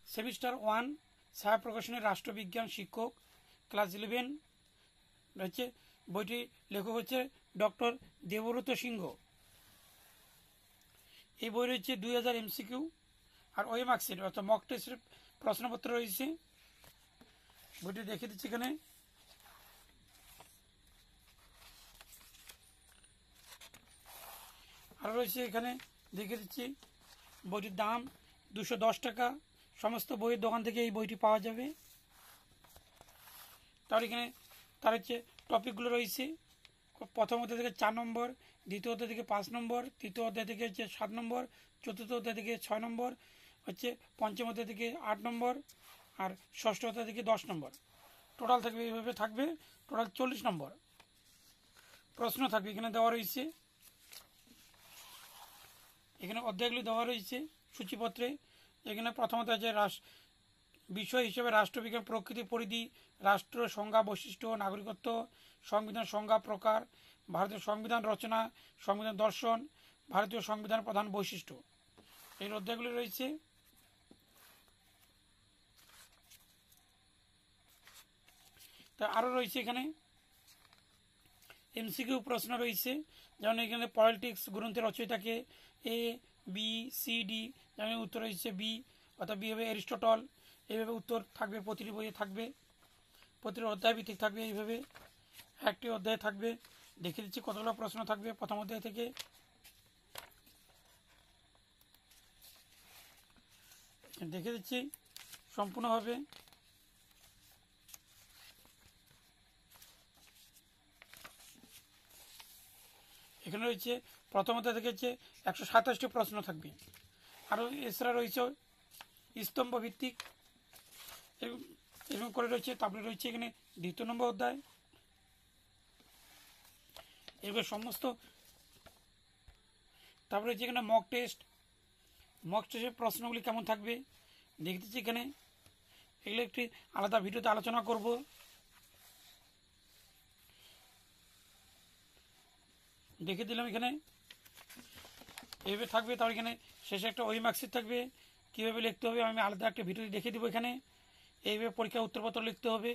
Semester 1 ছায়া প্রকাশনের রাষ্ট্রবিজ্ঞান শিক্ষক, ক্লাস 11 হচ্ছে। বইটি লেখক হচ্ছে ডক্টর দেবব্রত সিংহ। এই বই রয়েছে 2000 MCQ আর ওএমআরসির অর্থাৎ মক টেস্টের প্রশ্নপত্র রয়েছে। বইটি দেখে দিচ্ছি এখানে। আরও রয়েছে এখানে দেখে দিচ্ছি। বইটির দাম 210 টাকা। সমস্ত বইয়ের দোকান থেকে এই বইটি পাওয়া যাবে। তার এখানে তার হচ্ছে টপিকগুলো রয়েছে। প্রথম অধ্যায় থেকে 4 নম্বর, দ্বিতীয় অধ্যায় থেকে 5 নম্বর, তৃতীয় অধ্যায় থেকে হচ্ছে 7 নম্বর, চতুর্থ অধ্যায় থেকে 6 নম্বর, হচ্ছে পঞ্চম অধ্যায় থেকে 8 নম্বর, আর ষষ্ঠ অধ্যায় থেকে 10 নম্বর। টোটাল থাকবে এইভাবে থাকবে টোটাল 40 নম্বর প্রশ্ন থাকবে। এখানে দেওয়া রয়েছে, এখানে অধ্যায়গুলি দেওয়া রয়েছে সূচিপত্রে। এখানে প্রথমত আছে বিষয় হিসেবে রাষ্ট্রবিজ্ঞান, প্রকৃতি, পরিধি, রাষ্ট্র সংজ্ঞা, বৈশিষ্ট্য, নাগরিকত্ব, সংবিধান সংজ্ঞা, প্রকার, ভারতীয় সংবিধান রচনা, সংবিধান দর্শন, ভারতীয় সংবিধান প্রধান বৈশিষ্ট্য, এই অধ্যায়গুলি রয়েছে। তা আরও রয়েছে এখানে MCQ প্রশ্ন রয়েছে। যেমন এখানে পলিটিক্স গ্রন্থের রচয়িতাকে, ABCD, যেমন উত্তর রয়েছে বি, অর্থাৎ বি হবে অ্যারিস্টটল। এইভাবে উত্তর থাকবে, প্রতিটি বইয়ে থাকবে, প্রতিটি অধ্যায় ভিত্তিক থাকবে। এইভাবে একটি অধ্যায় থাকবে। দেখে দিচ্ছি কতগুলো প্রশ্ন থাকবে প্রথম অধ্যায় থেকে। দেখে দিচ্ছি সম্পূর্ণভাবে। এখানে রয়েছে প্রথম অধ্যায় থেকে হচ্ছে 127টি প্রশ্ন থাকবে। আরও এছাড়া রয়েছে স্তম্ভ ভিত্তিক এরকম করে রয়েছে। তারপরে রয়েছে এখানে দ্বিতীয় নম্বর অধ্যায়। এবার সমস্ত তারপরে রয়েছে এখানে মক টেস্ট। মক টেস্টের প্রশ্নগুলি কেমন থাকবে দেখতেছি এখানে। এগুলো একটি আলাদা ভিডিওতে আলোচনা করব। দেখে দিলাম এখানে এইভাবে থাকবে। তারপর এখানে শেষে একটা ওএমআরসিট থাকবে, কীভাবে লিখতে হবে আমি আলাদা একটা ভিডিও দেখে দেবো এখানে। এইভাবে পরীক্ষা উত্তরপত্র লিখতে হবে।